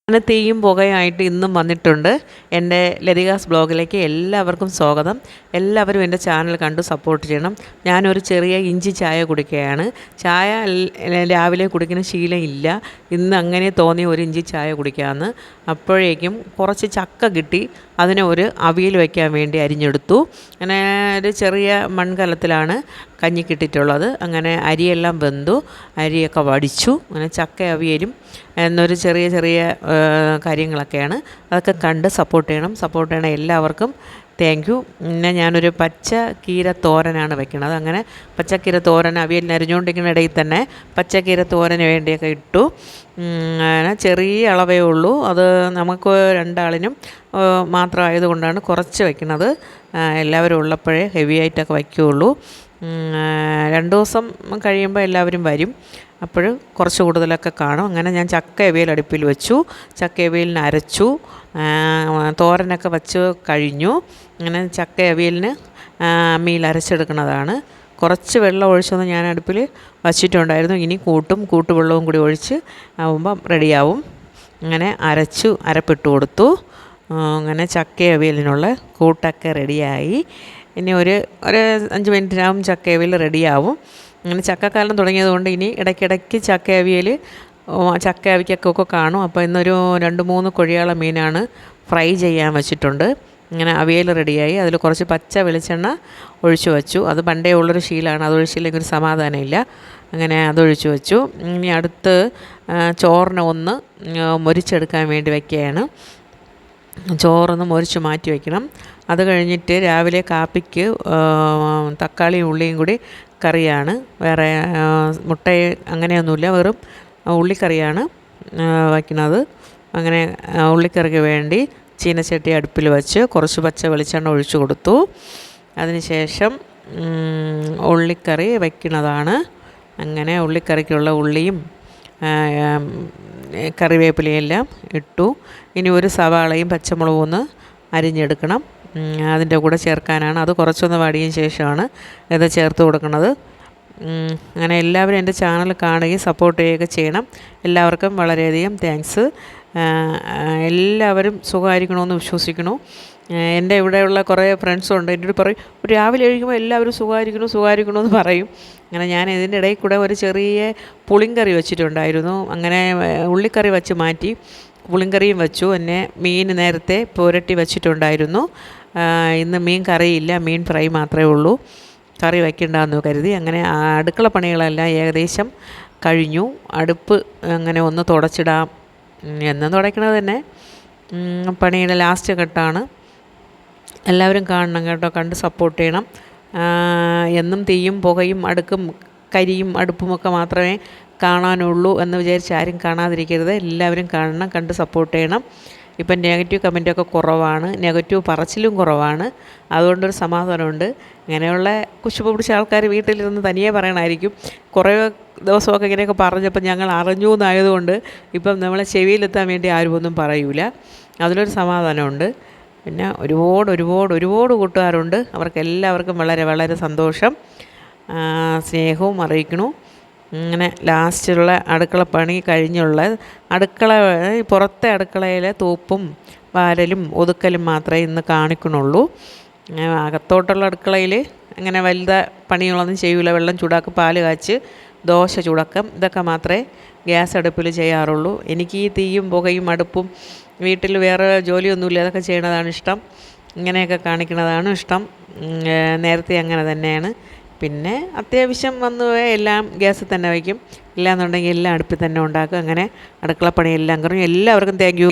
അങ്ങനെ തീയും പുകയായിട്ട് ഇന്നും വന്നിട്ടുണ്ട്. എൻ്റെ ലതികാസ് ബ്ലോഗിലേക്ക് എല്ലാവർക്കും സ്വാഗതം. എല്ലാവരും എൻ്റെ ചാനൽ കണ്ടു സപ്പോർട്ട് ചെയ്യണം. ഞാനൊരു ചെറിയ ഇഞ്ചി ചായ കുടിക്കുകയാണ്. ചായ രാവിലെ കുടിക്കുന്ന ശീലം ഇല്ല. ഇന്ന് അങ്ങനെ തോന്നി ഒരു ഇഞ്ചി ചായ കുടിക്കാമെന്ന്. അപ്പോഴേക്കും കുറച്ച് ചക്ക കിട്ടി. അതിനെ ഒരു അവിയൽ വയ്ക്കാൻ വേണ്ടി അരിഞ്ഞെടുത്തു. അങ്ങനെ ഒരു ചെറിയ മൺകലത്തിലാണ് കഞ്ഞിക്കിട്ടിട്ടുള്ളത്. അങ്ങനെ അരിയെല്ലാം വെന്തു, അരിയൊക്കെ വടിച്ചു. അങ്ങനെ ചക്ക അവിയലും എന്നൊരു ചെറിയ ചെറിയ കാര്യങ്ങളൊക്കെയാണ്. അതൊക്കെ കണ്ട് സപ്പോർട്ട് ചെയ്യണം എല്ലാവർക്കും. Thank you. പിന്നെ ഞാനൊരു പച്ച കീര തോരനാണ് വെക്കുന്നത്. അങ്ങനെ പച്ചക്കീര തോരൻ അവിയലിന് അരിഞ്ഞുകൊണ്ടിരിക്കുന്ന ഇടയിൽ തന്നെ പച്ചക്കീര തോരന് വേണ്ടിയൊക്കെ ഇട്ടു. അങ്ങനെ ചെറിയ അളവേ ഉള്ളൂ. അത് നമുക്ക് രണ്ടാളിനും മാത്രമായതുകൊണ്ടാണ് കുറച്ച് വയ്ക്കുന്നത്. എല്ലാവരും ഉള്ളപ്പോഴേ ഹെവി ആയിട്ടൊക്കെ വയ്ക്കുകയുള്ളൂ. 2 ദിവസം കഴിയുമ്പോൾ എല്ലാവരും വരും. അപ്പോൾ കുറച്ച് കൂടുതലൊക്കെ കാണും. അങ്ങനെ ഞാൻ ചക്ക അവിയൽ അടുപ്പിൽ വെച്ചു. ചക്ക അവിയലിന് അരച്ചു. തോരനൊക്കെ വച്ച് കഴിഞ്ഞു. അങ്ങനെ ചക്ക അവിയലിന് അമ്മിയിൽ അരച്ചെടുക്കുന്നതാണ്. കുറച്ച് വെള്ളം ഒഴിച്ചൊന്ന് ഞാൻ അടുപ്പിൽ വച്ചിട്ടുണ്ടായിരുന്നു. ഇനി കൂട്ടുവെള്ളവും കൂടി ഒഴിച്ച് ആവുമ്പം റെഡിയാവും. അങ്ങനെ അരപ്പിട്ട് കൊടുത്തു. അങ്ങനെ ചക്ക അവിയലിനുള്ള കൂട്ടൊക്കെ റെഡിയായി. ഇനി ഒരു 5 മിനിറ്റിനാകും ചക്ക അവിയൽ റെഡിയാവും. അങ്ങനെ ചക്കക്കാലം തുടങ്ങിയതുകൊണ്ട് ഇനി ഇടയ്ക്കിടയ്ക്ക് ചക്ക അവിക്കൊക്കെ കാണും. അപ്പോൾ ഇന്നൊരു 2-3 കൊഴിയാള മീനാണ് ഫ്രൈ ചെയ്യാൻ വെച്ചിട്ടുണ്ട്. ഇങ്ങനെ അവിയൽ റെഡിയായി. അതിൽ കുറച്ച് പച്ച വെളിച്ചെണ്ണ ഒഴിച്ചു വച്ചു. അത് പണ്ടേ ഉള്ളൊരു ശീലമാണ്. അതൊഴിച്ചില്ലെങ്കിൽ ഒരു സമാധാനമില്ല. അങ്ങനെ അതൊഴിച്ചു വച്ചു. ഇനി അടുത്ത് ചോറിനെ ഒന്ന് മൊരിച്ചെടുക്കാൻ വേണ്ടി വയ്ക്കുകയാണ്. ചോറൊന്ന് മൊരിച്ച് മാറ്റി വയ്ക്കണം. അത് കഴിഞ്ഞിട്ട് രാവിലെ കാപ്പിക്ക് തക്കാളിയും ഉള്ളിയും കൂടി കറിയാണ്. വേറെ മുട്ട അങ്ങനെയൊന്നുമില്ല, വെറും ഉള്ളിക്കറിയാണ് വയ്ക്കുന്നത്. അങ്ങനെ ഉള്ളിക്കറിക്ക് വേണ്ടി ചീനച്ചട്ടി അടുപ്പിൽ വെച്ച് കുറച്ച് പച്ച വെളിച്ചെണ്ണ ഒഴിച്ചു കൊടുത്തു. അതിനുശേഷം ഉള്ളിക്കറി വയ്ക്കുന്നതാണ്. അങ്ങനെ ഉള്ളിക്കറിക്കുള്ള ഉള്ളിയും കറിവേപ്പിലയും എല്ലാം ഇട്ടു. ഇനി ഒരു സവാളയും പച്ചമുളകും ഒന്ന് അരിഞ്ഞെടുക്കണം. അതിൻ്റെ കൂടെ ചേർക്കാനാണ്. അത് കുറച്ചൊന്ന് വാടിയതിന് ശേഷമാണ് ഇത് ചേർത്ത് കൊടുക്കുന്നത്. അങ്ങനെ എല്ലാവരും എൻ്റെ ചാനൽ കാണുകയും സപ്പോർട്ട് ചെയ്യുകയൊക്കെ ചെയ്യണം. എല്ലാവർക്കും വളരെയധികം താങ്ക്സ്. എല്ലാവരും സുഖമായിരിക്കണമെന്ന് വിശ്വസിക്കുന്നു. എൻ്റെ ഇവിടെയുള്ള കുറേ ഫ്രണ്ട്സുണ്ട്. എന്നോട് പറയും, രാവിലെ കഴിക്കുമ്പോൾ എല്ലാവരും സുഖമായിരിക്കണമെന്ന് പറയും. അങ്ങനെ ഞാൻ ഇതിൻ്റെ ഇടയിൽ കൂടെ ഒരു ചെറിയ പുളിങ്കറി വെച്ചിട്ടുണ്ടായിരുന്നു. അങ്ങനെ ഉള്ളിക്കറി വെച്ച് മാറ്റി പുളിങ്കറിയും വെച്ചു. എന്നെ മീൻ നേരത്തെ പുരട്ടി വെച്ചിട്ടുണ്ടായിരുന്നു. ഇന്ന് മീൻ കറിയില്ല, മീൻ ഫ്രൈ മാത്രമേ ഉള്ളൂ. കറി വയ്ക്കണ്ടെന്ന് കരുതി. അങ്ങനെ അടുക്കള പണികളെല്ലാം ഏകദേശം കഴിഞ്ഞു. അടുപ്പ് അങ്ങനെ ഒന്ന് തുടച്ചിടാം. എന്നും തുടയ്ക്കണത് തന്നെ പണിയുടെ ലാസ്റ്റ് ഘട്ടമാണ്. എല്ലാവരും കാണണം കേട്ടോ, കണ്ട് സപ്പോർട്ട് ചെയ്യണം. എന്നും തീയും പുകയും കരിയും അടുപ്പുമൊക്കെ മാത്രമേ കാണാനുള്ളൂ എന്ന് വിചാരിച്ച് ആരും കാണാതിരിക്കരുത്. എല്ലാവരും കാണണം, കണ്ട് സപ്പോർട്ട് ചെയ്യണം. ഇപ്പം നെഗറ്റീവ് കമൻറ്റൊക്കെ കുറവാണ്, നെഗറ്റീവ് പറച്ചിലും കുറവാണ്. അതുകൊണ്ടൊരു സമാധാനമുണ്ട്. ഇങ്ങനെയുള്ള കുശുമ്പ് പിടിച്ച ആൾക്കാർ വീട്ടിലിരുന്ന് തനിയെ പറയണമായിരിക്കും. കുറേ ദിവസമൊക്കെ ഇങ്ങനെയൊക്കെ പറഞ്ഞപ്പോൾ ഞങ്ങൾ അറിഞ്ഞു എന്നായതുകൊണ്ട് ഇപ്പം നമ്മളെ ചെവിയിലെത്താൻ വേണ്ടി ആരും ഒന്നും പറയൂല. അതിലൊരു സമാധാനമുണ്ട്. പിന്നെ ഒരുപാട് കൂട്ടുകാരുണ്ട്. അവർക്കെല്ലാവർക്കും വളരെ വളരെ സന്തോഷം, സ്നേഹവും അറിയിക്കണു. ഇങ്ങനെ ലാസ്റ്റിലുള്ള അടുക്കള പണി കഴിഞ്ഞുള്ള പുറത്തെ അടുക്കളയിലെ തൂപ്പും വാരലും ഒതുക്കലും മാത്രമേ ഇന്ന് കാണിക്കണുള്ളൂ. അകത്തോട്ടുള്ള അടുക്കളയിൽ അങ്ങനെ വലുത പണികളൊന്നും ചെയ്യൂല. വെള്ളം ചൂടാക്കും, പാല് കാച്ച്, ദോശ ചൂടാക്കും, ഇതൊക്കെ മാത്രമേ ഗ്യാസ് അടുപ്പിൽ ചെയ്യാറുള്ളൂ. എനിക്ക് ഈ തീയും പുകയും അടുപ്പും വീട്ടിൽ വേറെ ജോലിയൊന്നുമില്ല, അതൊക്കെ ചെയ്യണതാണ് ഇഷ്ടം. ഇങ്ങനെയൊക്കെ കാണിക്കുന്നതാണ് ഇഷ്ടം. നേരത്തെ അങ്ങനെ തന്നെയാണ്. പിന്നെ അത്യാവശ്യം വന്നു പോയാൽ എല്ലാം ഗ്യാസിൽ തന്നെ വയ്ക്കും. ഇല്ലയെന്നുണ്ടെങ്കിൽ എല്ലാം അടുപ്പിൽ തന്നെ ഉണ്ടാക്കും. അങ്ങനെ അടുക്കളപ്പണിയെല്ലാം കുറഞ്ഞു. എല്ലാവർക്കും താങ്ക് യു.